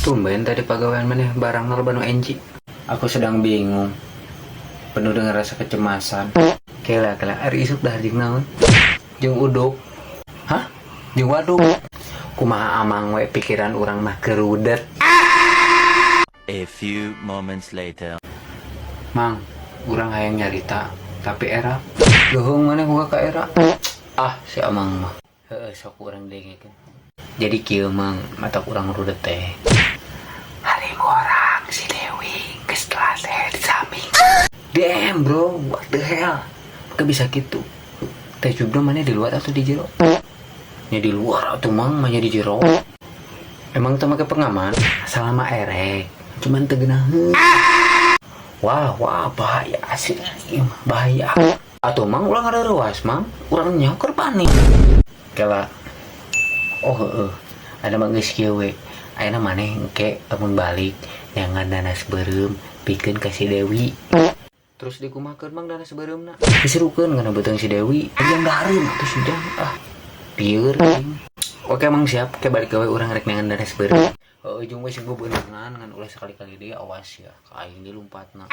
Tumben tadi pegawaian mana barang nol banu enci. Aku sedang bingung, penuh dengan rasa kecemasan. Kela hari isuk dah jeung naon? Jeung uduk. Hah? Jeung waduk. Kumaha amang we pikiran urang mah kerudet. A few moments later. Mang, urang hayang nyarita, tapi era geuheung maneh gua ka era. Ah, si amang mah. Heeh, sok urang dengekeun. Jadi kieu mang, mata urang rudet teh. Hari orang si Dewi geus kelas di samping. Damn bro, what the hell? Kok bisa gitu? Teh jubro mana di luar atau di jero? Ya di luar atau mang, manya di jero. Emang teu make pengaman? Salama erek, cuman teu geunaheun. Wah, bahaya asli, bahaya. Atau mang ulang ada ruas mang, urang nyangker panik. Kela, oh ada mang geus kieu we. Ayeuna maneh engke lamun balik nyangan danas beureum pikeun ka si Dewi. Terus dikumakeun mang danas beureumna. Diserukeun kana beuteung si Dewi, yang dahareun atuh sudah pieur geuning. Oke mang siap, ke balik gawe urang rek nyangan danas beureum. Ujung we sing beunangan ngan ulah sekali-kali dia awas ya, ka aing dilumpatna.